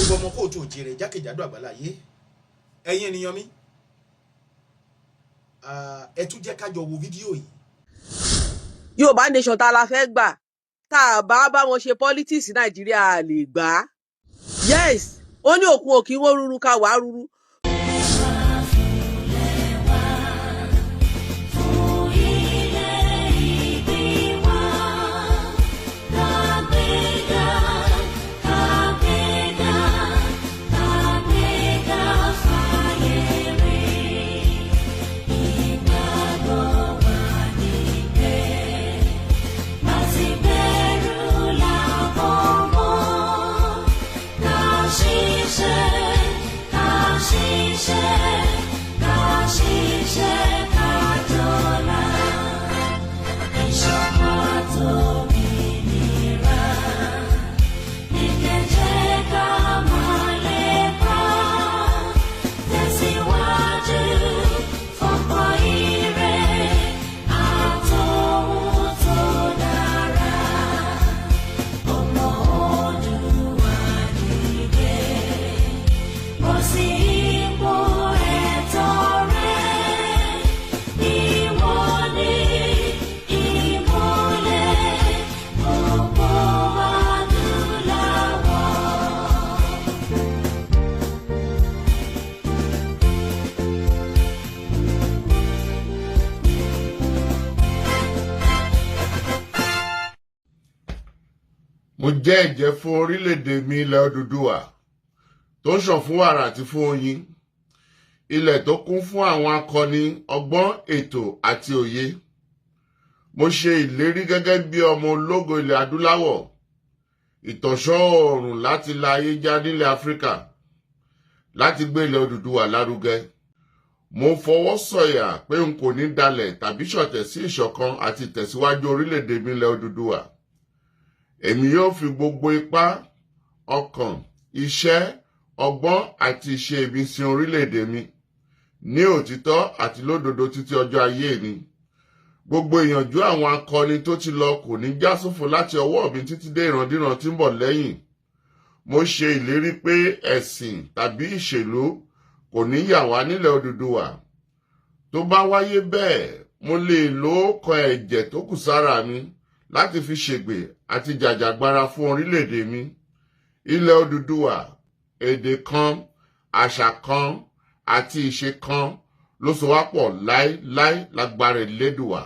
gbogbo ọmọ kóòtù òjìrè jákèjádò àgbáláyé ẹ̀yin ènìyàn mi ẹ tún jẹ́ ká jọ wo fídíò yìí. Yorùbá nation tá la fẹ́ gbà tá a bá wọn ṣe politics Nàìjíríà lè gbà á. Yes, ó ní òkun òkì wọ́n rúru ká wàá rúru. Mo jẹ́ ẹ̀jẹ́ fún orílẹ̀-èdè mi ilẹ̀ Odùduwà tó ń ṣàn fún wàrà àti fún oyin, ilẹ̀ tó kún fún àwọn akọni ọgbọ́n ètò àti òye. Mo ṣe ìlérí gẹ́gẹ́ bí ọmọ ológo ilẹ̀ adúláwọ̀, ìtànṣán oòrùn láti la ayé já nílẹ̀ Áfíríkà, láti gbé ilẹ̀ Odùduwà lárugẹ. Mo fọwọ́ sọ̀yà pé n kò ní dalẹ̀ tàbí ṣọ̀tẹ̀ sí ìṣọ̀kan àti ìtẹ̀síwájú orílẹ̀-èdè mi ilẹ̀ Odùduwà. Èmi yóò fi gbogbo ipá, ọkàn, iṣẹ́, ọgbọ́n àti ìṣe mi sin orílẹ̀-èdè mi ní òtítọ́ àti lódodo títí ọjọ́ ayé mi. Gbogbo ìyànjú àwọn akọni tó ti lọ kò ní já sófo láti ọwọ́ mi títí dé ìrandíran tí ń bọ̀ lẹ́yìn. Mo ṣe ìlérí pé ẹ̀sìn tàbí ìṣèlú kò ní yà wá nílẹ̀ Odùduwà. Tó bá wáyé bẹ́ẹ̀, mo lè lo ọ̀kan ẹ̀jẹ̀ tó kù sára mi láti fi ṣègbè àti jàjàgbara fún orílẹ̀-èdè mi. Ilẹ̀ Odùduwà, èdè kan, àṣà kan àti ìṣe kan ló so wá pọ̀ láéláé lágbára Elédùwà.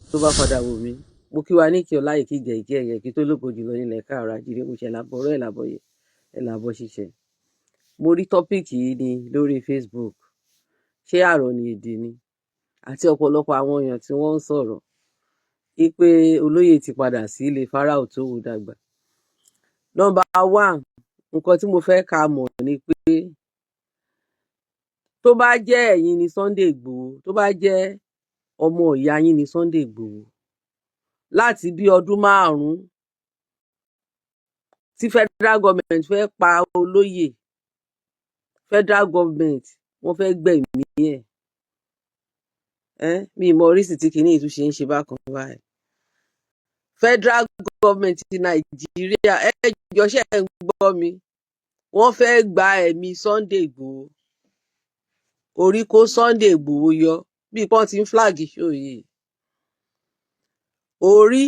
Tó bá padà wò mí, mo kí wa ní kí ọlá ìkí jẹ ìkí ẹ̀yẹ kí tó lóko jùlọ nílẹ̀ káàárọ̀ àjíire mo ṣe làbọ̀rọ̀ ẹ̀làbọ̀ ṣiṣẹ́. Mo rí tọ́píìkì yìí ní lórí Facebook. Ṣé àrọ̀ ni èdè ni? Àti ọ̀pọ̀lọpọ̀ àwọn èèyàn tí wọ́n ń sọ̀rọ̀ wípé olóyè ti padà sí ilé Fáráò tó wù dàgbà. Nọ́mbà 1, nǹkan tí mo fẹ́ ká mọ̀ ni pé tó bá jẹ́ ẹ̀yin ni Sunday Igboho, tó bá jẹ́ ọmọ ìyá yín ni Sunday Igboho, láti bí ọdún 5 tí federal government fẹ́ pa olóyè, federal government wọ́n fẹ́ gbẹ̀mí ẹ̀. Mi ìmọ̀ oríṣi tí kìíní ìtúnṣe ń ṣe bákan báyìí. Federal government ti Nàìjíríà ẹjọ́ ṣe ń gbọ́ mi, wọ́n fẹ́ gba ẹ̀mí Sunday Igboho. Orí kó Sunday Igboho yọ bí pọ́n ti ń flag show yìí. Orí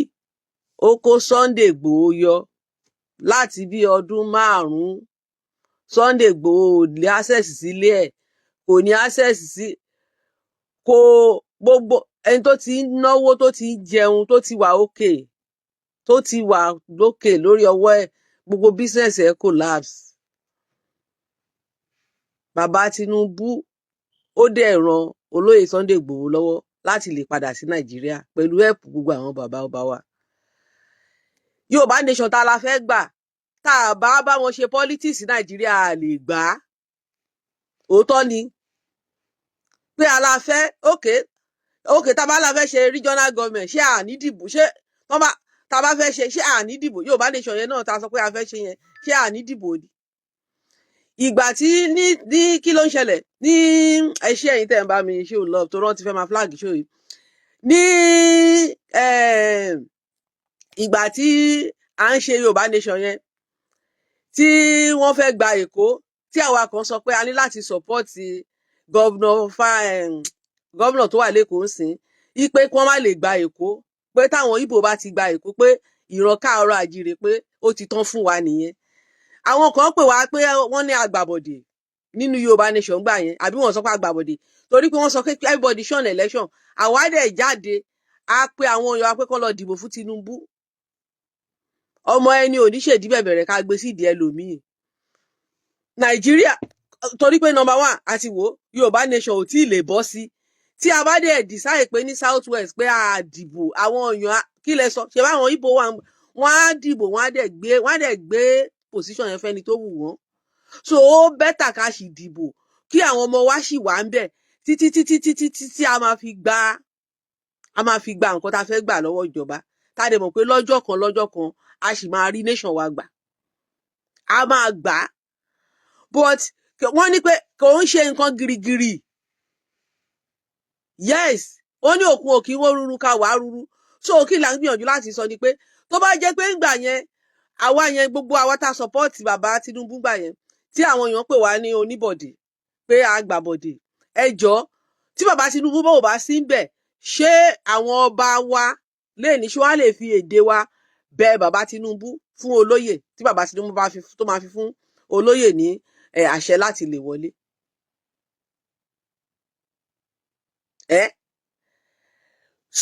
ó kó Sunday Igboho yọ láti bí ọdún 5. Sunday Igboho ò ní access sílé ẹ̀, kò ní access sí kò gbogbo ẹni tó ti ń náwó tó ti ń jẹun tó ti wà òkè tó ti wà lókè lórí ọwọ́ ẹ̀, gbogbo business ẹ̀ collapse. Bàbá Tinubu ó dẹ̀ ran olóyè Sunday Igboho lọ́wọ́ láti lè padà sí Nàìjíríà pẹ̀lú help gbogbo àwọn bàbá ọba wa. Yorùbá nation tá la fẹ́ gbà tá a bá wọn ṣe politics Nàìjíríà lè gbà á. Òótọ́ ni pé aláfẹ́ òkè tá a bá la fẹ́ ṣe regional government ṣé àní dìbò ṣé tá a bá fẹ́ ṣe ṣé àní dìbò Yorùbá nation yẹn náà tá a sọ pé a fẹ́ ṣe yẹn ṣé àní dìbò ni. Ìgbà tí ní kí ló ń ṣẹlẹ̀ ní ẹṣẹ́ ẹ̀yìn tẹ̀ ń bá mi ṣe ò lọ tó rántí fẹ́ máa flag show yìí ní ìgbà tí à ń ṣe Yorùbá nation yẹn tí wọ́n fẹ́ gba Èkó tí àwa kan sọ pé a ní láti sọ́pọ́ọ̀tì gọ́vnà tó wà lẹ́kọ̀ọ́ sìn ipe kí wọ́n má lè gba Èkó pé táwọn Ìgbò bá ti gba Èkó pé ìran káàárọ̀ àjíire pé ó ti tán fún wa nìyẹn. Àwọn kan pè wá pé wọ́n ní agbàbọ̀dè nínú Yorùbá nation gbà yẹn àbí wọ́n sọ pé agbàbọ̀dè torí pé wọ́n sọ pé everybody ṣọ̀nà election àwa dẹ̀ jáde a pé àwọn èèyàn wa pé kó lọ dìbò fún Tinubu. Ọmọ ẹni ò ní ṣèdí bẹ̀bẹ̀rẹ̀ ká gbé sídìí ẹlòmíì. Nàìjíríà torí pé number one àti wò Yorùbá nation ò tí ì lè bọ́ sí tí a bá dẹ̀ decide pé ní south west pé a dìbò àwọn èèyàn kí lẹ sọ ṣe báwọn Ìgbò wọn á dìbò wọn á dẹ̀ gbé position yẹn fẹ́ni tó wù wọ́n. So ó bẹ́tà ká sì dìbò kí àwọn ọmọ wa sì wà ń bẹ̀ títí a máa fi gba nǹkan tá a fẹ́ gbà lọ́wọ́ ìjọba tá a dẹ̀ mọ̀ pé lọ́jọ́ kan a sì máa rí nation wa gbà a máa gbà á but wọ́n ní pé kò ń ṣe nǹkan girigiri yes wọ́n ní òkun òkì wọ́n rúru ká wàá rúru so kí là ń gbìyànjú láti sọ ni pé tó bá jẹ́ pé ńgbà yẹn àwa yẹn gbogbo àwa tá a support bàbá Tinubu gbà yẹn tí àwọn èèyàn pè wá ní oníbọ̀dé pé a gbàbọ̀dé ẹ jọ̀ọ́ tí bàbá Tinubu bò bá sí ń bẹ̀ ṣé àwọn ọba wa lè ní ṣé wọ́n lè fi èdè wa bẹ bàbá Tinubu fún olóyè tí bàbá Tinubu tó máa fi fún olóyè ní àṣẹ láti lè wọlé.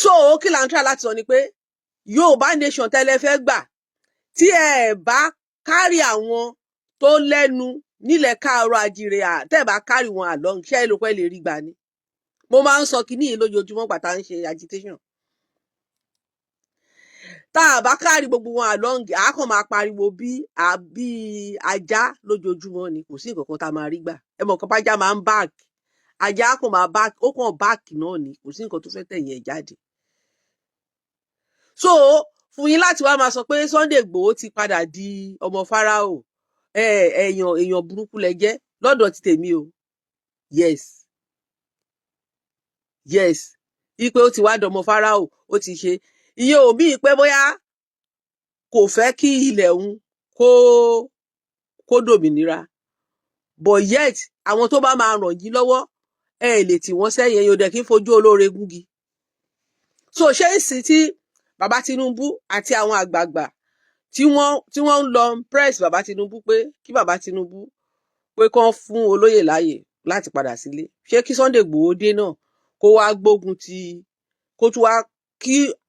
So kí là ń try láti sọ ni pé Yorùbá nation tẹ́lẹ̀ fẹ́ gbà tí ẹ bá kárí àwọn tó lẹ́nu nílẹ̀ káàárọ̀ àjíire tẹ́ bá kárí wọn along ṣé ló pẹ́ lè rí gbà ni. Mo máa ń sọ kinní yìí lójoojúmọ́ pàtà ń ṣe agitation. Tá a bá kárí gbogbo wọn along a kàn máa pariwo bí ajá lójoojúmọ́ ni kò sí nǹkan kan tá a máa rí gbà. Ẹ mọ̀ kan bájá máa ń back ajá kàn máa back ó kàn back náà ni kò sí nǹkan tó fẹ́ tẹ̀yìn ẹ̀ jáde. So fún yín láti wá máa sọ pé Sunday Igboho ti padà di ọmọ Fáráò èèyàn burúkú lẹ jẹ́ lọ́dọ̀ ti tèmi o yes ipe ó ti wá dọmọ Fáráò ó ti ṣe iye òbí pé bóyá kò fẹ́ kí ilẹ̀ òun kó dòmìnira but yet àwọn tó bá máa ràn yín lọ́wọ́ ẹ lè tì wọ́n sẹ́yìn yóò dẹ̀ kí n fojú olóore gúngi. So ṣé ìsìn tí bàbá Tinubu àti àwọn àgbààgbà tí wọ́n ń lọ press bàbá Tinubu pé kí bàbá Tinubu pé kán fún olóyè láàyè láti padà sílé ṣé kí Sunday Igboho dé náà kó wá gbógun ti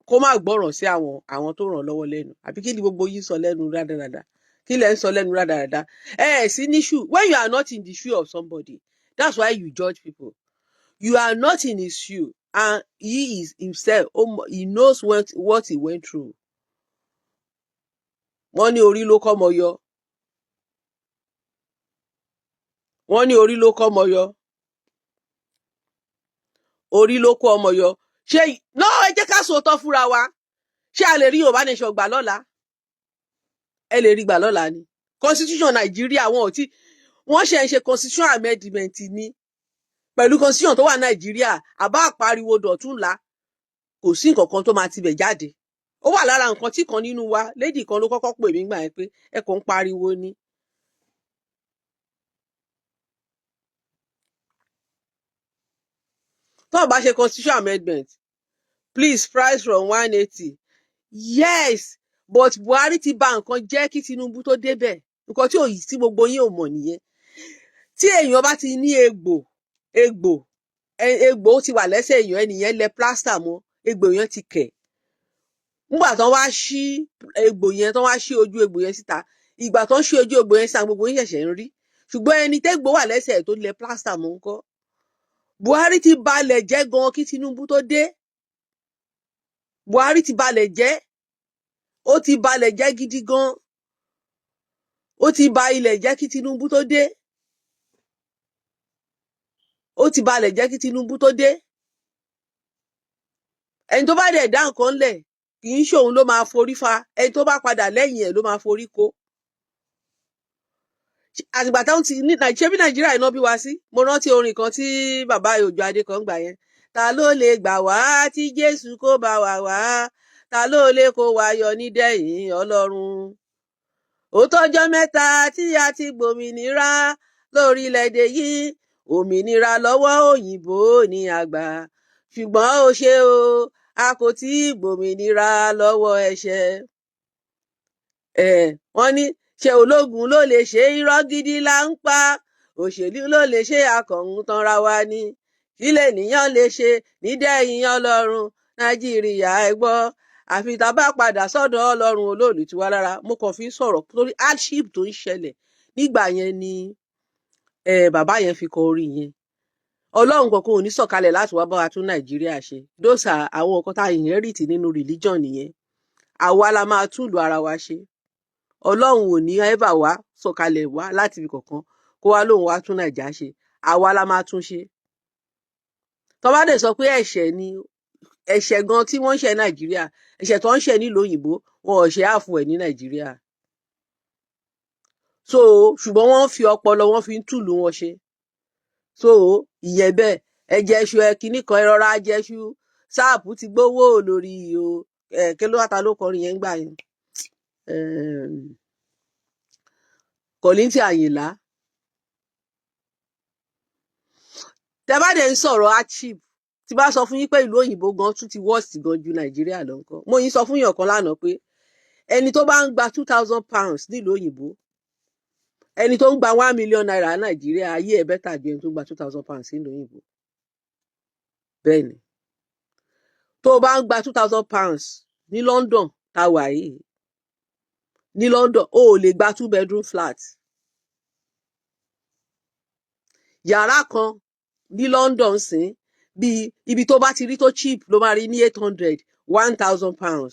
kó má gbọ́ràn sí àwọn tó ràn lọ́wọ́ lẹ́nu àbí kí ni gbogbo yín sọ lẹ́nu rádaràda kí lẹ ń sọ lẹ́nu rádaràda sí ní shoe when you are not in the shoe of somebody that's why you judge people you are not in his shoe and he is himself he knows what he went through. Wọ́n ní orí ló kọ́mọ yọ orí ló kó ọmọ yọ ṣé náà ẹ jẹ́ ká sòótọ́ fúnra wa ṣé a lè rí Yorùbá nation gbà lọ́la ẹ lè rí gbà lọ́la ni constitution Nàìjíríà wọ́n ṣe ń ṣe constitution amendment ni pẹ̀lú constitution tó wà Nàìjíríà àbá àpariwo dọ̀túnla kò sí nǹkan kan tó máa tibẹ̀ jáde ó wà lára nǹkan tí kan nínú wa lady kan ló kọ́kọ́ pè mí gbà yẹn pé ẹ kàn ń pariwo ni. tó bá ṣe constitution amendment please price from 180 yes but Buhari ti bà nǹkan jẹ́ kí Tinubu tó débẹ̀ nǹkan tí gbogbo yín ò mọ̀ nìyẹn tí èèyàn bá ti ní egbò ti wà lẹ́sẹ̀ èèyàn ẹnìyẹn lẹ plaster mọ́ egbò yẹn ti kẹ̀ nígbà tán wá ṣí egbò yẹn tán wá ṣí ojú egbò yẹn síta ìgbà tán ṣí ojú egbò yẹn síta gbogbo yín ṣẹ̀ṣẹ̀ ń rí ṣùgbọ́n ẹni tẹ́gbò wà lẹ́sẹ̀ tó lẹ plaster mọ́ ńkọ́ Buhari ti balẹ̀ jẹ́ gan kí Tinubu tó dé Buhari ti balẹ̀ jẹ́ ó ti balẹ̀ jẹ́ gidi gan ó ti ba ilẹ̀ jẹ́ kí Tinubu tó dé ó ti balẹ̀ jẹ́ kí Tinubu tó dé ẹni tó bá dẹ̀ dá nǹkan lẹ̀ kì í ṣòun ló máa forí fa ẹni tó bá padà lẹ́yìn ẹ̀ ló máa forí kó àtìgbà táwọn ti ní ṣé bí Nàìjíríà iná bí wá sí mo rántí orin kan tí bàbá Òjó Adé kan gbà yẹn ta ló lè gbà wá tí Jésù kó bá wà wá ta ló lè kó wa yọ nídẹ̀yìn Ọlọ́run ó tọ́jọ́ mẹ́ta tí a ti gbòmìnira lórílẹ̀‐èdè yìí, òmìnira lọ́wọ́ òyìnbó ní àgbà, ṣùgbọ́n ó ṣe o, a kò tí ì gbòmìnira lọ́wọ́ ẹ̀ṣẹ̀. Wọ́n ní ṣé ológun ló lè ṣe, irọ́ gidi là ń pa, òṣèlú ló lè ṣe, akọ̀hún tanra wa ni, kí lènìyàn lè ṣe nídẹ̀yìn Ọlọ́run, Nàìjíríà ẹ gbọ́, àfi tá a bá padà sọ́dọ̀ Ọlọ́run olóòlù tiwa lára. Mo kàn fi ń sọ̀rọ̀ torí hardship tó ń ṣẹlẹ̀ nígbà yẹn ni bàbá yẹn fi kọ orin yẹn. Ọlọ́run kankan ò ní sọ̀kalẹ̀ láti wá bá wa tún Nàìjíríà ṣe. Dóòsà àwọn nǹkan tá a inherit nínú religion nìyẹn. Àwa la máa túlù ara wa ṣe. Ọlọ́run ò ní ever wá sọ̀kalẹ̀ wá láti ibi kankan kó wá lóun wá tún Nàìjà ṣe. Àwa la máa tún ṣe. Tó bá dẹ̀ sọ pé ẹ̀ṣẹ̀ ni, ẹ̀ṣẹ̀ gan tí wọ́n ń ṣe Nàìjíríà, ẹ̀ṣẹ̀ tó ń ṣe nílùú òyìnbó, wọn ò ṣe ààfù ẹ̀ ní Nàìjíríà. So ṣùgbọ́n wọ́n fi ọpọlọ wọn fi ń túlù wọn ṣe. So ìyẹn bẹ́ẹ̀, ẹ jẹ́ṣu ẹ kíní kan, ẹ rọra jẹ́ṣu, sáàpù ti gbówó lórí o, kí ló wá ta ló kọrin yẹn gbà yẹn, Kọ̀líńtì Àyìnlá. Tẹ bá dẹ̀ ń sọ̀rọ̀ hardship, tí bá sọ fún yín pé ìlú òyìnbó gan tún ti worst gan ju Nàìjíríà lọ ńkọ́. Mo yín sọ fún yàn kan lánàá pé ẹni tó bá ń gba £2,000 nílùú òyìnbó, ẹni tó ń gba £1 million Nàìjíríà, ayé ẹ̀ bẹ́tà ju ẹni tó gba £2,000 nílùú òyìnbó. Bẹ́ẹ̀ ni, tó bá ń gba £2,000 ní London tá wà yìí, ní London o ò lè gba 2-bedroom flat. Yàrá kan ní London sìn bí ibi tó bá ti rí tó cheap ló máa rí ní £800, £1,000.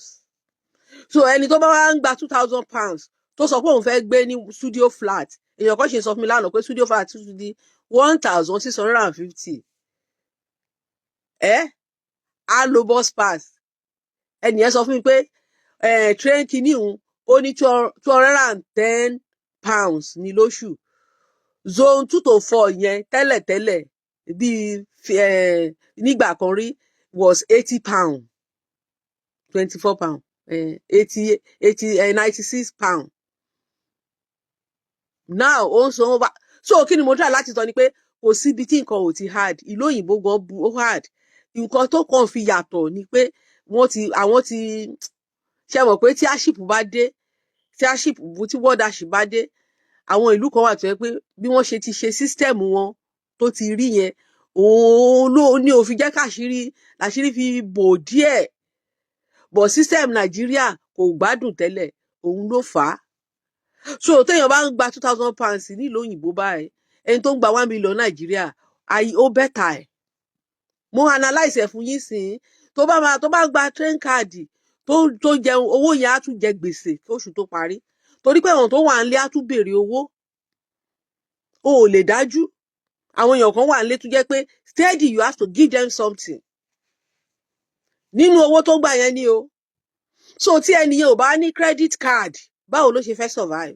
So ẹni tó bá wá ń gba £2,000 tó sọ pé òun fẹ́ gbé ní studio flat, èèyàn kan ṣe sọ fún mi lánàá pé studio flat tún di 1,650. Á lo bus pass. Ẹnìyẹn sọ fún mi pé train kìíní òun ó ní £210 ní lóṣù. Zone 2 to 4 yẹn tẹ́lẹ̀tẹ́lẹ̀ bíi nígbà kan rí was £80, £24, 96 now ó ń sanwó bá. So kí ni mo try láti sọ ni pé kò síbi tí nǹkan ò ti hard. Ìlú òyìnbó gan ó hard. Nǹkan tó kàn fi yàtọ̀ ni pé àwọn ti ṣe mọ̀ pé tí hardship bá dé, tí world hardship bá dé, àwọn ìlú kan wà tó yẹ pé bí wọ́n ṣe ti ṣe system wọn tó ti rí yẹn, òun ló ní ó fi jẹ́ láṣírí fi bò díẹ̀. But system Nàìjíríà kò gbádùn tẹ́lẹ̀, òun ló fà á. So téèyàn bá ń gba £2,000 nílùú òyìnbó báyìí, ẹni tó ń gba 1 million Nàìjíríà, ó bẹ́tà ẹ̀. Mo analyse ẹ̀ fún yín sìn, tó bá gba train card tó jẹun, owó yẹn á tún jẹ gbèsè kóṣù tó parí, torí pé àwọn tó wà nílé á tún béèrè owó. O ò lè dájú. Àwọn èèyàn kan wà nílé tó jẹ́ pé steady you have to give them something nínú owó tó gbà yẹn ni o. So tí ẹnìyẹn ò bá ní credit card, báwo ló ṣe fẹ́ survive?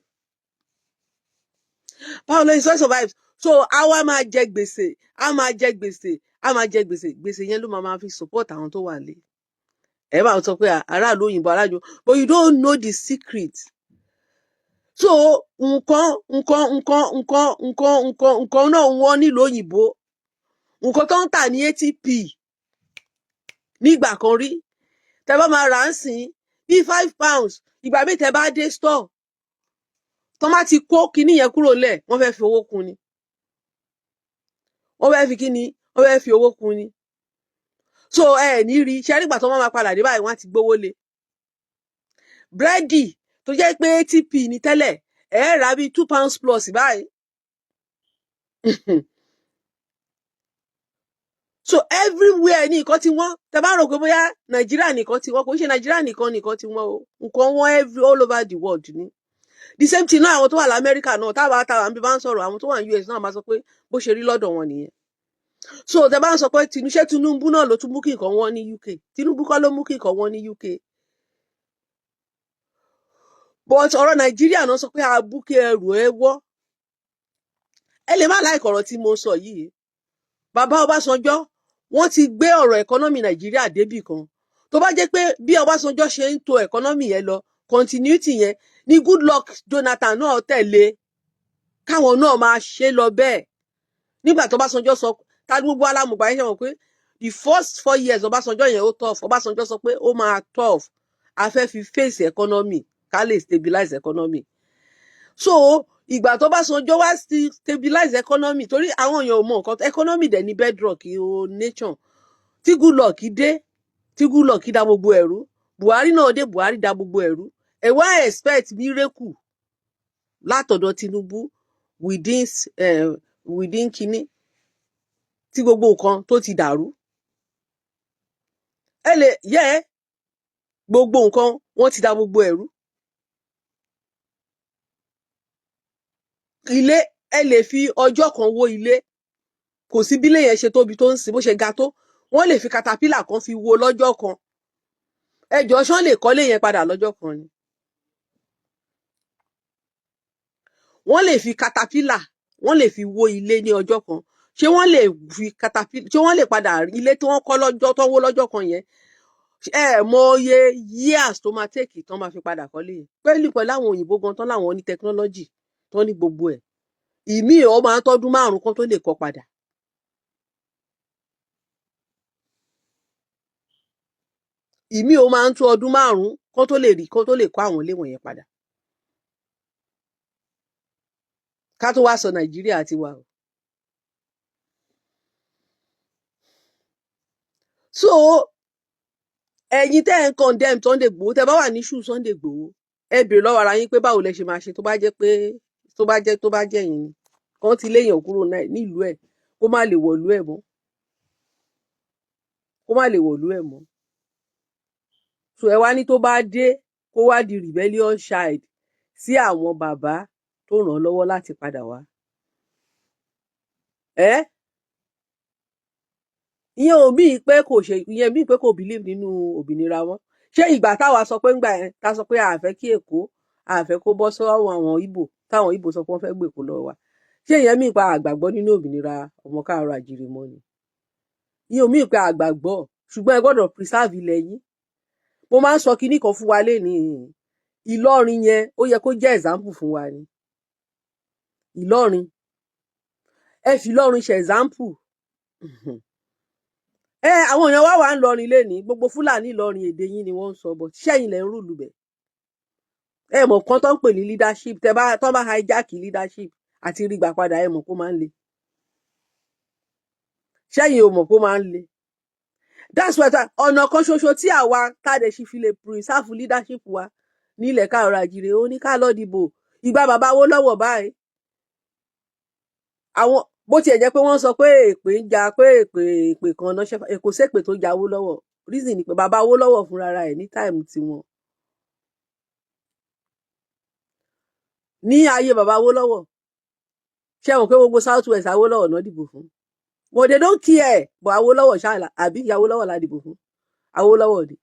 Báwo ló ṣe fẹ́ survive? So àwa máa jẹ gbèsè, gbèsè yẹn ló máa fi support àwọn tó wà nílé. Ẹ bá sọ pé aráàlú òyìnbó aráàlú, but you don't know the secret. So nǹkan náà wọ́n nílùú òyìnbó. Nǹkan tó ń tà ní 80p nígbà kan rí, tẹ bá máa rà á sìn bí £5. Ìgbà míì tẹ bá dé store, tó má ti kó kinní yẹn kúrò lẹ̀, wọ́n fẹ́ fi owó kún ni. Wọ́n fẹ́ fi owó kún ni. So ní rí ṣe nígbà tó máa padà dé báyìí, wọ́n á ti gbówó lé. Búrẹ́dì tó jẹ́ pé 80p ní tẹ́lẹ̀, rà bí £2 plus báyìí. So everywhere ní nǹkan tí wọ́n, tẹ bá rò pé bóyá Nàìjíríà nìkan tí wọ́n, kò ń ṣe Nàìjíríà nìkan tí wọ́n o, nǹkan wọ́n all over the world ni. The same thing náà àwọn tó wà l'Amẹ́ríkà náà, táwa ń bí bá ń sọ̀rọ̀, àwọn tó wà ní US náà máa sọ pé bó ṣe rí lọ́dọ̀ wọn nìyẹn. So tẹ bá ń sọ pé Tinubu náà ló tún mú kí nǹkan wọ́n ní UK. Tinubu kọ́ ló mú kí nǹkan wọ́n ní UK. But ọ̀rọ̀ Nàìjíríà náà sọ pé abúkẹ́ ẹrù ẹ wọ́. Ẹ lè má láìkọ̀ ọ̀rọ̀ tí mo sọ yìí. Bàbá Ọbásanjọ́, wọ́n ti gbé ọ̀rọ̀ ẹ̀kọ́nọ́mì Nàìjíríà débì kan. Tó bá jẹ́ pé bí Ọbásanjọ́ ṣe ń to ẹ̀kọ́nọ́mì yẹn lọ, continuity yẹn, ní Goodluck Jonathan náà tẹ̀lé káwọn náà máa ṣe lọ bẹ́ẹ̀ nígbà tó Ọbásanjọ́ sọ ta gbogbo alámùgbà yẹn ṣe mọ̀ pé the first 4 years Ọbásanjọ́ yẹn ó tough Ọbásanjọ́ sọ pé ó máa tough a fẹ́ fi face economy ká lè stabilize economy so ìgbà tó Ọbásanjọ́ wá stabilize economy torí àwọn èèyàn ò mọ nǹkan economy dẹ̀ ní bedrock o nation tí Goodluck dé tí Goodluck dá gbogbo ẹ̀rú Buhari náà dé Buhari dá gbogbo ẹ̀rú ẹ wá expect miracle látọ̀dọ̀ Tinubu within kínní tí gbogbo nǹkan tó ti dàrú ẹ lè gbogbo nǹkan wọ́n ti dá gbogbo ẹ̀rú ilé ẹ lè fi ọjọ́ kan wó ilé kò sí bí ilé yẹn ṣe tóbi tó ń sìn bó ṣe ga tó wọ́n lè fi katapila kan fi wó lọ́jọ́ kan ẹjọ́ ṣán lè kọ́lé yẹn padà lọ́jọ́ kan ni wọ́n lè fi katapila wọ́n lè fi wó ilé ní ọjọ́ kan ṣé wọ́n lè fi katapila ṣé wọ́n lè padà ilé tí wọ́n kọ́ lọ́jọ́ tó wó lọ́jọ́ kan yẹn mọ iye years tó máa tèkì tán máa fi padà kọ́lé yẹn pẹ̀lú àwọn òyìnbó gan tán láwọn ní technology tán ní gbogbo ẹ̀ ìmíì ó máa ń tọ́dún 5 kan tó lè kọ́ padà ìmíì ó máa ń tó ọdún 5 kan tó lè kọ́ àwọn ilé wọ̀nyẹn padà ká tó wá sọ Nàìjíríà tiwa o so ẹ̀yin tẹ́ ń condemn Sunday Igboho tẹ́ bá wà ní ṣù Sunday Igboho ẹ béèrè lọ́wọ́ ara yín pé báwo lẹ ṣe máa ṣe tó bá jẹ́ yín ni kàn ti léèyàn kúrò nílùú ẹ̀ kó má lè wọ̀lú ẹ̀ mọ́ so ẹ wá ní tó bá dé kó wá di rebellion child sí àwọn bàbá tó ràn án lọ́wọ́ láti padà wá ìyẹn ò bíi pé kò believe nínú òmìnira wọn ṣé ìgbà táwa sọ pé ńgbà yẹn tá sọ pé a fẹ́ kí Èkó a fẹ́ kó bọ́ sọ́wọ́ àwọn Ìgbò táwọn Ìgbò sọ pé wọ́n fẹ́ gbé Èkó lọ́wọ́ wa ṣé ìyẹn míì pa àgbàgbọ́ nínú òmìnira ọmọ káàárọ̀ àjíire mọ́ ni ìyẹn ò míì pa àgbàgbọ́ ṣùgbọ́n ẹ gbọ́dọ̀ preserve ilẹ̀ yín mo máa ń sọ kinní kan fún wa lénìí Ìlọrin yẹn ó yẹ kó jẹ́ example fún wa ni Ìlọrin ẹ fi Ìlọrin ṣe example àwọn èèyàn wá wà ń lọrin lénìí gbogbo Fúlàní Ìlọrin èdè yín ni wọ́n ń sọ bọ ṣẹyìn lẹ ń rúlu bẹ mọ̀ kan tó ń pè ní leadership tó bá hijack leadership àti rí gbà padà mọ̀ kó máa ń le ṣẹyìn ò mọ̀ kó máa ń le that's why ọ̀nà kan ṣoṣo tí àwa tàdé ṣì fi lè preserve leadership wa nílẹ̀ káàárọ̀ àjíire ó ní ká lọ dìbò ìgbà bàbá Awólọ́wọ̀ báyìí àwọn bó tiẹ̀ jẹ́ pé wọ́n sọ pé èpè ń ja pé èpè kan náà kò sépè tó ja Awólọ́wọ̀ reason ni pé bàbá Awólọ́wọ̀ fúnra ẹ̀ ní táìmù tiwọn ní ayé bàbá Awólọ́wọ̀ ṣé wọn pé gbogbo South West Awólọ́wọ̀ náà dìbò fún but they don't care but Awólọ́wọ̀ ṣáàlà àbí ìyá Awólọ́wọ̀ la dìbò fún Awólọ́wọ̀ ni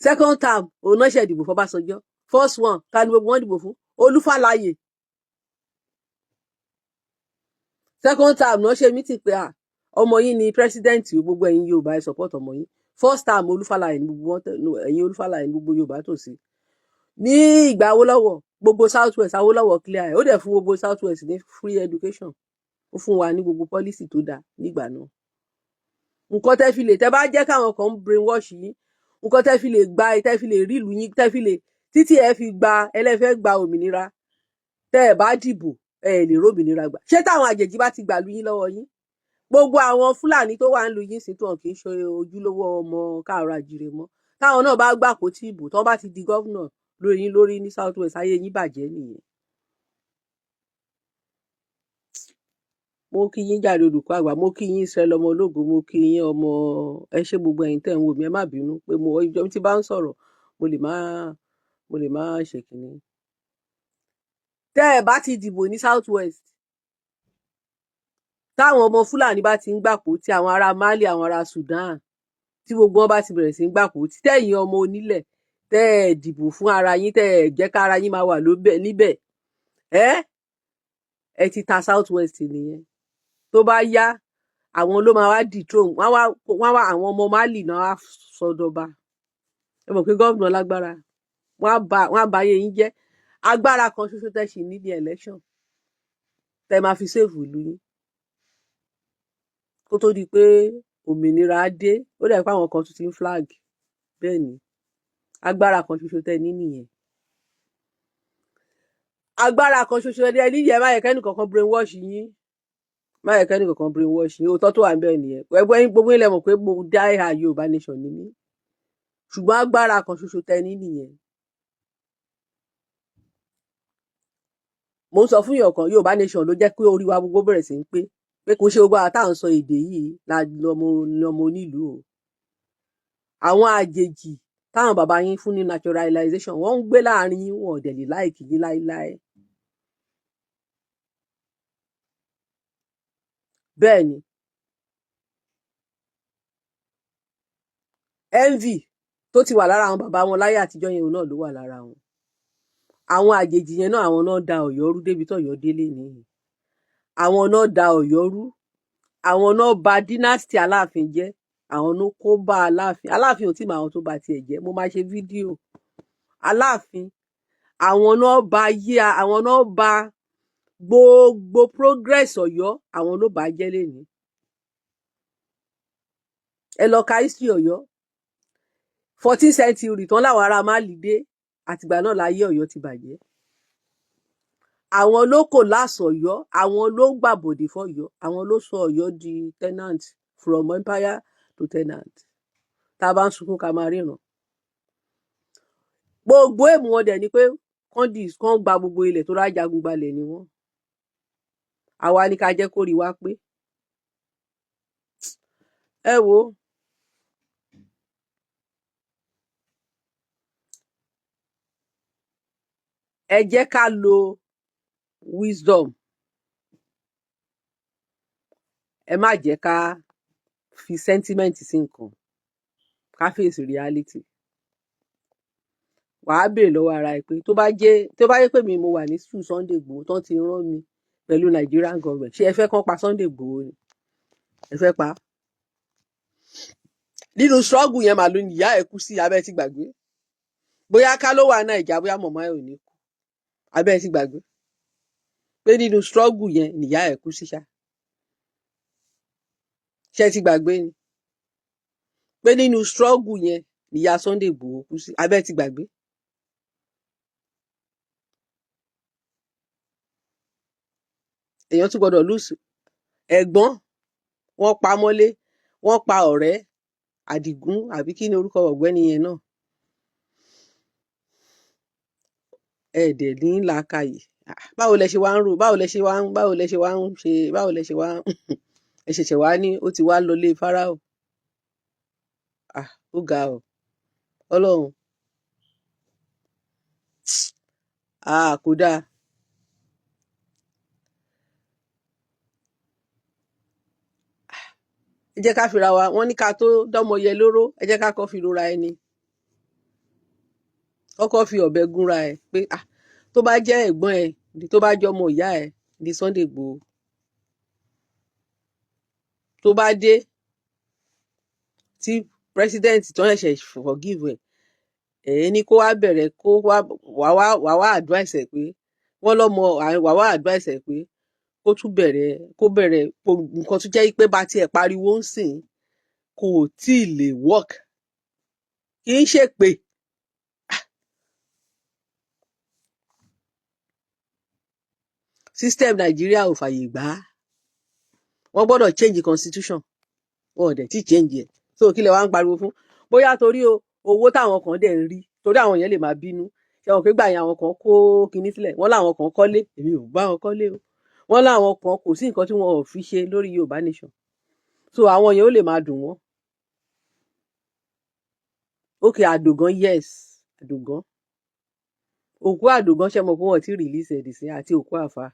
second term òun náà ṣe dìbò fún Ọbásanjọ́ first one ta ni gbogbo wọn dìbò fún Olúfàlàyé second term náà ṣe mítì pé ọmọ yín ni president gbogbo ẹ̀yin Yorùbá ẹ support ọmọ yín first term Olúfàlàyé ní gbogbo ẹ̀yin Olúfàlàyé ní gbogbo Yorùbá tó sí ní ìgbà Awólọ́wọ̀ gbogbo South West Awólọ́wọ̀ clear ẹ̀ ó dẹ̀ fún gbogbo South West ní free education ó fún wa ní gbogbo policy tó dáa nígbà náà nǹkan tẹ́ fi lè tẹ́ bá jẹ́ káwọn kan brainwash yín nǹkan tẹ́ fi lè gba tẹ́ fi lè rí ìlú yín tẹ́ fi lè títí ẹ fi gba ẹlẹ́fẹ́ gba òmìnira tẹ́ ẹ bá dìbò ẹ lè rómìnira gbà ṣé táwọn àjèjì bá ti gbà lu yín lọ́wọ́ yín gbogbo àwọn Fúlàní tó wà ń lu yín sí tó hàn kì í ṣe ojúlówó ọmọ káàárọ̀ àjíire mọ́ táwọn náà bá gbà kó tí ìbò tó bá ti di gọ́vnà lórí yín lórí ní South West ayé yín bàjẹ́ nìyẹn. mo kí yín jàre olùkọ́ àgbà mo kí yín Israel ọmọ ológo mo kí yín ọmọ ẹ ṣé gbogbo ẹ̀yin tẹ́ ń wò mí ẹ má bínú pé mo ìjọ tí bá ń sọ̀rọ̀ mo lè má ṣe kìíní. tẹ́ ẹ bá ti dìbò ní South West táwọn ọmọ Fúlàní bá ti ń gbàpò tí àwọn ará Mali àwọn ará Sudan tí gbogbo wọn bá ti bẹ̀rẹ̀ sí ń gbàpò tí tẹ̀yin ọmọ onílẹ̀ tẹ́ ẹ dìbò fún ara yín tẹ́ ẹ jẹ́ ká ara yín máa wà níbẹ̀ ẹ ti ta South West nìyẹn tó bá yá àwọn ló máa wá dethrone wọ́n wá àwọn ọmọ Mali náà wá sọdọba ẹ mọ̀ pé gómìnà lágbára wọ́n á ba ayé yín jẹ́. Agbára kan ṣoṣo tẹ́ ṣì ní ní election tẹ́ máa fi save ìlú yín kó tó di pé òmìnira á dé. Ó dà pé àwọn kan tún ti ń flag. Bẹ́ẹ̀ ni, agbára kan ṣoṣo tẹ́ ní nìyẹn. Agbára kan ṣoṣo tẹ́ ní nìyẹn. Má yẹ kẹ́ni kankan brainwash yín. Má yẹ kẹ́ni kankan brainwash yín. Òótọ́ tó wà níbẹ̀ nìyẹn. Gbogbo yín lẹ mọ̀ pé mo dá ìhà Yorùbá nation ni mí. Ṣùgbọ́n agbára kan ṣoṣo tẹ́ ní nìyẹn. Mo ń sọ fún yàn kan, Yorùbá nation ló jẹ́ pé orí wa gbogbo bẹ̀rẹ̀ sí ń pé kò ṣe gbogbo àwọn tá à ń sọ èdè yìí lọmọ onílùú o. Àwọn àjèjì táwọn bàbá yín fún ní naturalization wọ́n ń gbé láàrin yín, wọn ò dẹ̀ lè láìkì yín láéláé. Bẹ́ẹ̀ ni, envy tó ti wà lára àwọn bàbá wọn láyé àtijọ́ yẹn náà ló wà lára wọn. Àwọn àjèjì yẹn náà àwọn náà da Ọ̀yọ́ rú débi tó Ọ̀yọ́ délé nìyí. Àwọn náà da Ọ̀yọ́ rú, àwọn náà bà dynasty Aláàfin jẹ́, àwọn ló kó bá Aláàfin. Aláàfin ò tí mọ àwọn tó bá tiẹ̀ jẹ́. Mo máa ṣe fídíò Aláàfin. Àwọn náà bà gbogbo progress Ọ̀yọ́, àwọn ló bà á jẹ́ lénìí. Ẹ lọ ka history Ọ̀yọ́ 14th century tán láwọn ará Málì dé, àtìgbà náà láyé Ọ̀yọ́ ti bàjẹ́. Àwọn ló collapse Ọ̀yọ́, àwọn ló gbàbọ̀dè fọ́yọ́, àwọn ló sọ Ọ̀yọ́ di tenant, from empire to tenant. Tá a bá ń sunkún ká máa ríran. Gbogbo èèmù wọn dẹ̀ ni pé kán gba gbogbo ilẹ̀ tó rájagun gbalẹ̀ ni wọ́n. Àwa ni ká jẹ́ kó rí wa pé. Ẹ wo, ẹ jẹ́ ká lo wisdom. Ẹ má jẹ́ ká fi sentiment sí nǹkan. Ká face reality. Wàá béèrè lọ́wọ́ ara ẹ pé tó bá jẹ́ pé mi mo wà ní school Sunday Igboho tán ti rán mi pẹ̀lú Nigerian government, ṣé ẹ fẹ́ kán pa Sunday Igboho ni? Ẹ fẹ́ pa á? Nínú struggle yẹn màá ló ní ìyá ẹ̀ kú sí, abẹ́ ti gbàgbé. Bóyá ká ló wà Naija, bóyá mọ̀mọ́ ẹ̀ ò ní kú, abẹ́ ti gbàgbé. Pé nínú struggle yẹn nìyá ẹ̀ kú sí ṣá. Ṣé ti gbàgbé ni? Pé nínú struggle yẹn nìyá Sunday Igboho kú sí, abẹ́ ti gbàgbé. Èèyàn tún gbọ́dọ̀ lùsù. Ẹ̀gbọ́n wọ́n pa mọ́lé, wọ́n pa ọ̀rẹ́ Àdìgún, àbí kí ni orúkọ ọ̀gbẹ́ni yẹn náà. Ẹ dẹ̀ ní làákàyè. Báwo lẹ ṣe wá ń rò? Báwo lẹ ṣe wá ń ẹ ṣẹ̀ṣẹ̀ wá ní ó ti wá lọlé Fáráò. Ó ga ọ. Ọlọ́run. Kò dáa. Ẹ jẹ́ ká fira wa, wọ́n ní ká tó dọ́mọ yẹ lóró, ẹ jẹ́ ká kọ́ fi rora ẹni. Kọ́kọ́ fi ọ̀bẹ gúnra ẹ̀ pé tó bá jẹ́ ẹ̀gbọ́n ẹ̀, tó bá jẹ́ ọmọ ìyá ẹ̀ di Sunday Igboho. Tó bá dé tí president tó ṣẹ̀ṣẹ̀ forgive ẹ̀ ní kó wá bẹ̀rẹ̀ wà wá advice ẹ̀ pé wọ́n lọ́mọ wà wá advice ẹ̀ pé kó bẹ̀rẹ̀ nǹkan tó jẹ́ pé bá tiẹ̀ pariwo ń sìn kò tí ì lè work. Kì í ṣe pé system Nàìjíríà ò fàyè gbà á. Wọ́n gbọ́dọ̀ change constitution. Wọn ò dẹ̀ tí change ẹ̀. So kí lẹ wá ń pariwo fún? Bóyá torí owó táwọn kan dẹ̀ ń rí, torí àwọn yẹn lè máa bínú. Ṣé wọn pé gbà yẹn àwọn kan kó kinní sílẹ̀, wọ́n láwọn kan kọ́lé, èmi ò bá wọn kọ́lé o. Wọ́n láwọn kan kò sí nǹkan tí wọn ò fi ṣe lórí Yorùbá nation. So àwọn yẹn ó lè máa dùn wọ́n. Okay, Àdògán, yes, Àdògán. Òkú Àdògán ṣe mọ̀ pé wọ́n ti release ẹ̀ dìsín, àti òkú Àfà.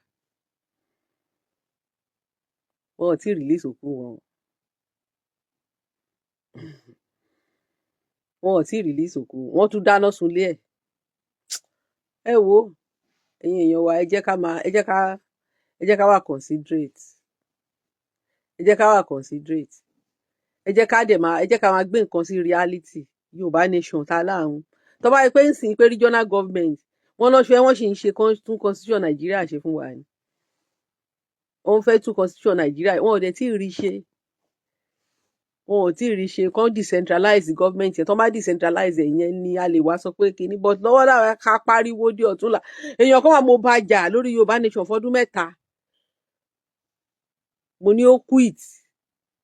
Wọ́n ti release òkú wọn. Wọn ò tí release òkú, wọ́n tún dáná sunlé ẹ̀. Ẹ wo, ẹ̀yin èèyàn wa, ẹ jẹ́ ká wà considerate. Ẹ jẹ́ ká wà considerate. Ẹ jẹ́ ká máa gbé nǹkan sí reality. Yorùbá nation ta láàrún. tó bá yẹ pé ń sìn pé regional government wọ́n náà ṣe wọ́n sì ń ṣe tún constitution Nàìjíríà ṣe fún wa ni wọ́n fẹ́ tún constitution Nàìjíríà wọn ò dẹ̀ tí ì rí ṣe wọn ò tí ì rí ṣe kán decentralize government yẹn tó bá decentralize yẹn ni a lè wá sọ pé kíní but lọ́wọ́ náà ká pariwo dé ọ̀túnla èèyàn kan wà mo bá jà lórí Yorùbá nation fọdún 3 mo ní ó quit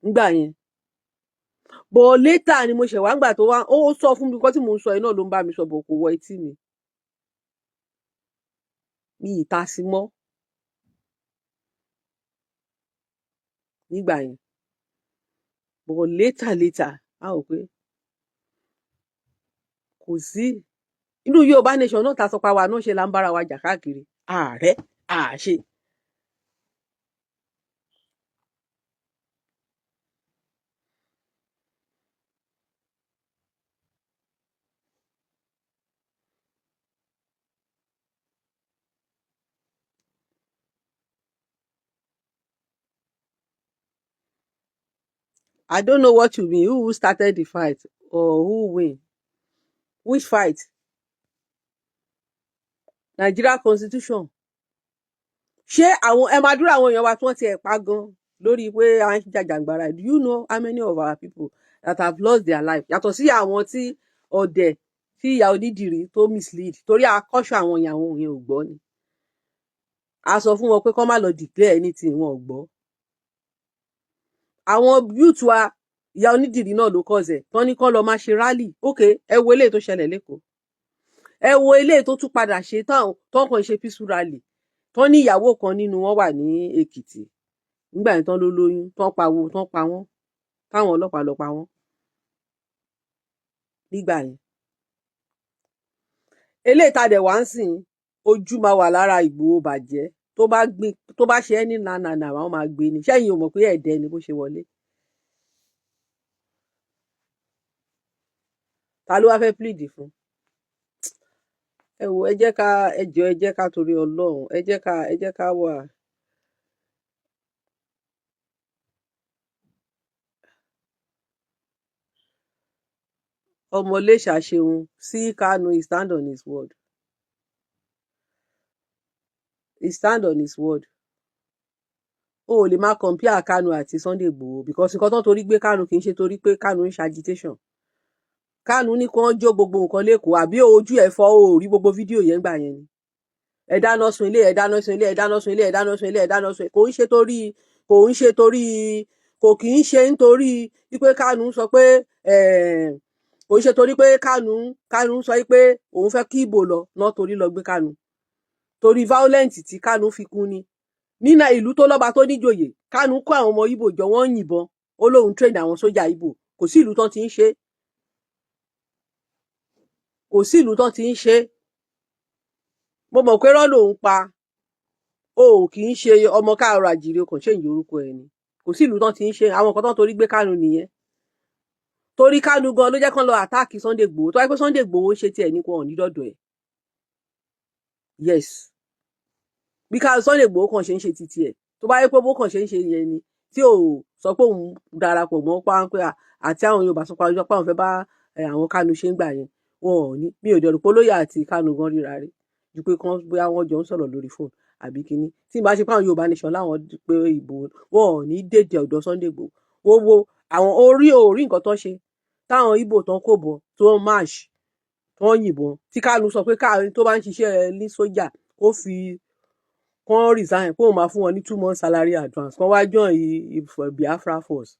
nígbà yẹn but later ni mo ṣẹ̀ wá ńgbà tó wá ó sọ fún mi kọ́ tí mò ń sọ yẹn náà ló ń bá mi sọ bọ̀ kò wọ etí mi ìta sí mọ́ nígbà yẹn but later a ò pé kò sí inú Yorùbá nation náà ta sọ pa wa náà ṣe là ń bára wa jà káàkiri ààrẹ àṣe. I don't know what you mean. Who started the fight or who win? Which fight? Nigeria constitution. Ṣé àwọn ẹ máa dúró àwọn èèyàn wa tí wọ́n ti ẹ̀ pa gan lórí pé à ń jàjàgbara? Do you know how many of our people that have lost their life? Yàtọ̀ sí àwọn tí ọ̀dẹ̀ tí ìyá onídìrí tó mislead torí akọ́ṣọ́ àwọn ìyàwó yẹn ò gbọ́ ni. A sọ fún wọn pé kán má lọ declare anything wọn ò gbọ́. Àwọn youth wa ìyá onídìrí náà ló kọ́sẹ̀ tán ní kán lọ máa ṣe rally okay ẹ wo eléyìí tó ṣẹlẹ̀ lẹ́kọ̀ọ́ ẹ wo eléyìí tó tún padà ṣe tán kàn ṣe peaceful rally tán ní ìyàwó kan nínú wọn wà ní Èkìtì nígbà yẹn tán ló lóyún tán pa wọ́n táwọn ọlọ́pàá lọ pa wọ́n nígbà yẹn eléyìí tá dẹ̀ wá ń sìn ojú máa wà lára Ìgbòho bàjẹ́ tó bá ṣe ẹ́ ní nànà àwọn máa gbé ni ṣẹ́yìn ò mọ̀ pé ẹ̀dẹ́ ni bó ṣe wọlé. Ta ló wá fẹ́ plead fún? Ẹ wò ẹ jẹ́ ká torí Ọlọ́run ẹ jẹ́ ká wà. Ọmọléṣà ṣeun sí Kanu he stand on his word. He stand on his word. O ò lè máa compare Kanu àti Sunday Igboho because nǹkan tó ń torí gbé Kanu kì í ṣe torí pé Kanu ń ṣe agitation. Kanu ní kí wọ́n jó gbogbo nǹkan lẹ́kọ̀ọ́ àbí ojú ẹ̀ fọ́ o rí gbogbo fídíò yẹn gbà yẹn ni. Ẹ dáná sun ilé ẹ dáná sun ilé ẹ dáná sun ilé ẹ dáná sun ilé ẹ dáná sun ilé kò kì í ṣe nítorí wípé Kanu sọ pé kò ń ṣe torí pé Kanu sọ pé òun fẹ́ kí Ìbò lọ náà torí lọ gbé Kanu torí violent tí Kanu fi kún ni nínú ìlú tó lọ́ba tó níjòyè Kanu kó àwọn ọmọ Ìbò jọ wọ́n yìnbọn ó lóun train àwọn sójà Ìbò kò sí ìlú tán ti ń ṣe mo mọ̀ pé rán lòun pa o kì í ṣe ọmọ káàárọ̀ àjìrè kò ṣe ìyìn orúkọ ẹ̀ ni kò sí ìlú tán ti ń ṣe àwọn nǹkan tán torí gbé Kanu nìyẹn torí Kanu gan ló jẹ́ kán lọ àtáàkì Sunday Igboho tó wáyé pé Sunday Igboho ṣe tiẹ̀ ní wọn ò ní dọ̀dọ̀ ẹ̀ yes bí ká Sunday Igboho kàn ṣe ń ṣe titi ẹ̀ tó bá yẹ pé bó kàn ṣe ń ṣe yẹn ni tí ò sọ pé òun darapọ̀ mọ́ páńpẹ́ àti àwọn Yorùbá sọ pé àwọn fẹ́ bá àwọn Kanu ṣe ń gbà yẹn wọn ò ní mi ò dẹ̀rù pé olóyè àti Kanu gan ríra rí ju pé kán bóyá wọ́n jọ ń sọ̀rọ̀ lórí fóònù àbí kínní tí ìbá ṣe pé àwọn Yorùbá nation láwọn pé ìbò wọn ò ní dèdè ọ̀dọ̀ Sunday Igboho wo àwọn orí nǹkan tó ṣe táwọn Ìgbò tán kò bọ̀ tó march tó yìnbọn tí Kanu sọ pé káàrin tó bá ń ṣiṣẹ́ ní sójà ó fi kán resign kó máa fún wọn ní 2 months salary advance kán wá join Biafra force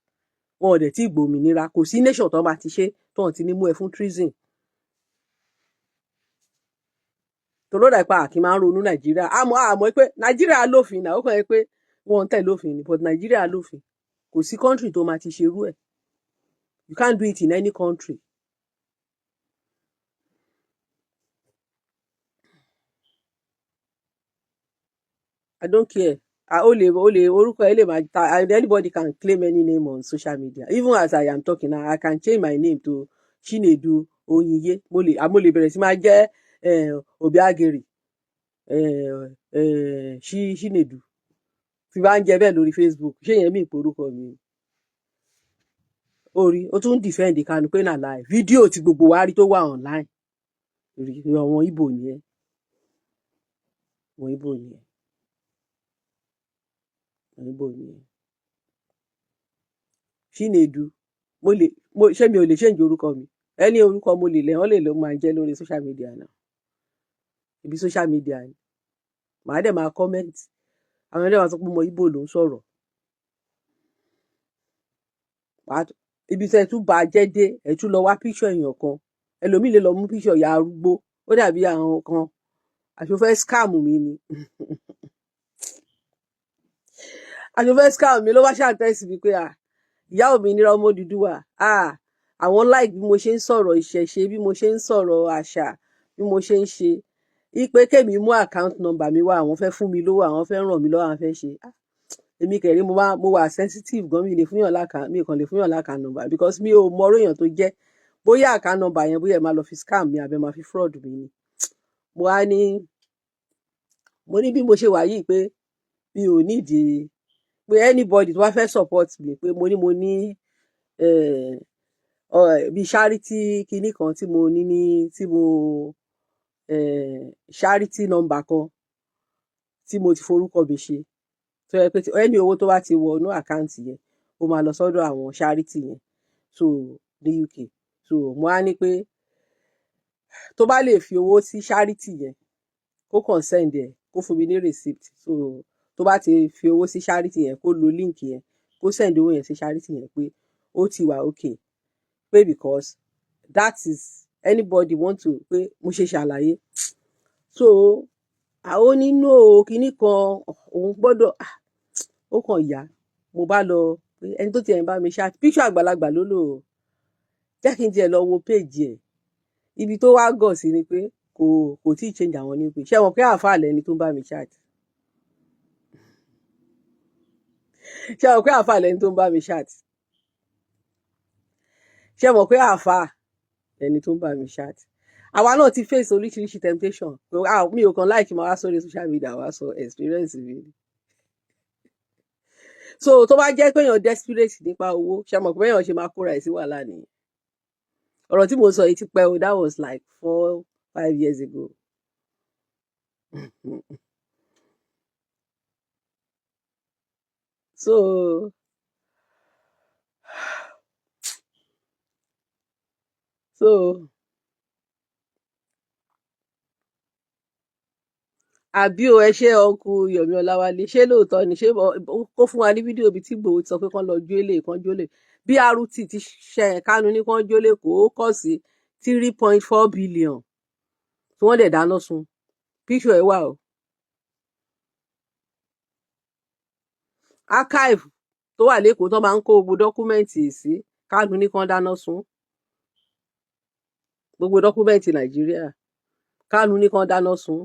wọn ò dẹ̀ tí gbòmìnira kò sí nation tó bá ti ṣe tó ti ní mú ẹ fún treason tòlódà ipa àkì máa ń ronú Nàìjíríà àmọ́ pé Nàìjíríà lófin náà ó kàn yẹ pé wọn ń tẹ̀ lófin ni but Nàìjíríà lófin kò sí country tó máa ti ṣerú ẹ̀ you can't do it in any country. I don't care. Orúkọ ẹ lè máa ta anybody can claim any name on social media. Even as I am talking now, I can change my name to Chinedu Oyinye. Mo lè bẹ̀rẹ̀ sí máa jẹ́ Obiageri Chinedu. Tí bá ń jẹ bẹ́ẹ̀ lórí Facebook, ṣé yẹn mi ìporúkọ mi? Orí, ó tún defend Kanu pé náà láì. Fídíò tí gbogbo wa rí tó wà online. àwọn Ìgbò nìyẹn, àwọn Ìgbò nìyẹn, àwọn Ìgbò nìyẹn. Chinedu ṣé mi ò lè change orúkọ mi? Ẹni orúkọ mo lè wọ́n lè lọ máa jẹ́ lórí social media náà, ibi social media ni màá dẹ̀ máa comment, àwọn ẹlẹ́wọ̀n máa sọ pé ọmọ Ìgbò ló ń sọ̀rọ̀. Ibi tẹ́ ẹ tún bá jẹ́ dé ẹ tún lọ wá picture èèyàn kan, ẹlòmíì lè lọ mú picture ìyá arúgbó, ó dàbí àwọn kan àṣọfẹ́ scam mi ni àṣọfẹ́ scam mi ló wá ṣàtẹ́sí mi pé ìyá òmìnira ọmọ Odùduwà àwọn like bí mo ṣe ń sọ̀rọ̀ ìṣẹ̀ṣe, bí mo ṣe ń sọ̀rọ̀ àṣà, bí mo ṣe ń ṣe ipe kémi mú account number mi wá, àwọn fẹ́ fún mi lówó, àwọn fẹ́ ràn mí lọ́wọ́, àwọn fẹ́ ṣe èmi kẹ̀rí mo wà sensitive gan, mi kàn lè fúnyàn láka number because mi ò mọ̀rọ̀ èèyàn tó jẹ́, bóyá account number yẹn bóyá ẹ máa lọ fi scam mi àbẹ máa fi fraud mi ni. mo ní bí mo ṣe wà yìí pé mi ò nídìí pé anybody tó bá fẹ́ support mi pé mo ní bí charity kinní kan tí mo ní charity number kan tí mo ti forúkọ mi ṣe, tó yẹ pé ẹni owó tó bá ti wọnú àkáǹtì yẹn ó máa lọ sọ́dọ̀ àwọn charity yẹn so ní UK. So mo á ní pé tó bá lè fi owó sí charity yẹn kó kàn send ẹ̀ kó fún mi ní receipt, so tó bá ti fi owó sí charity yẹn kó lo link yẹn kó send owó yẹn sí charity yẹn pé ó ti wà okay pé because that is anybody want to pé mo ṣe ṣàlàyé. So àwọn nínú kinní kan òun gbọ́dọ̀ ó kàn yá mo bá lọ pé ẹni tó tiẹ̀ ń bá mi ṣá picture àgbàlagbà ló lò ó, jẹ́ kí n tiẹ̀ lọ wo page ẹ̀, ibi tó wá gọ̀ sí ni pé kò tí ì change àwọn new page. Ṣé wọn pé àáfàá lẹni tó ń bá mi chat? Ṣé wọn pé àáfàá lẹni tó ń bá mi chat? Ṣé wọn pé àáfàá lẹni tó ń bá mi chat? Àwa náà ti face oríṣiríṣi temptation pé mi ò kàn like máa wá sórí social media wá sọ experience mi. So tó bá jẹ́ pé èèyàn desperate nípa owó, ṣé mọ̀ pé èèyàn ṣe máa kóra ẹ̀ sí wàhálà nìyẹn. Ọ̀rọ̀ tí mo sọ yìí ti pẹ́ o, that was like 4-5 years ago. so àbí o ẹ ṣe ọkù Yomi Ọláwálé, ṣé lóòótọ́ ni, ṣé kó fún wa ní fídíò bíi tí Ìgbòho ti sọ pé kán lọ jólè BRT ti ṣe Kánú ní kán jólè kó kọ̀ sí 3.4 billion tí wọ́n dẹ̀ dáná sun píṣọ ẹ̀ wà o. Archive tó wà lẹ́kọ̀ọ́ tó máa ń kó gbogbo dọ́kúmẹ́ǹtì sí Kánú ní kán dáná sun gbogbo dọ́kúmẹ́ǹtì Nàìjíríà, Kánú ní kán dáná sun.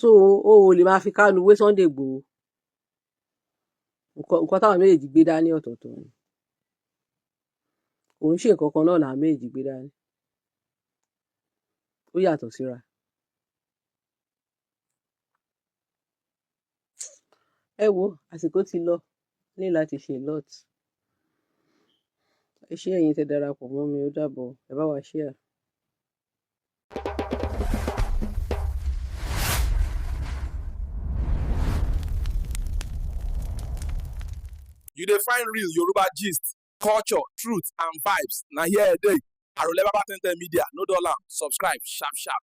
So o ò lè máa fi Kánú wé Sunday Igboho, nǹkan táwọn méjèèjì gbé dání ọ̀tọ̀ọ̀tọ̀ ni, kò ń ṣe nǹkan kan náà làwọn méjèèjì gbé dání, ó yàtọ̀ síra. Ẹ wo àsìkò ti lọ ní láti ṣe lot. Ẹ ṣé ẹ̀yin tẹ́ darapọ̀ mọ́ mi, ó dàbọ̀, ẹ bá wa share. You dey find real Yoruba gist, culture, truth and vibes. Na here e dey. Arole Baba 10 Media, no dull am. Subscribe sharp sharp.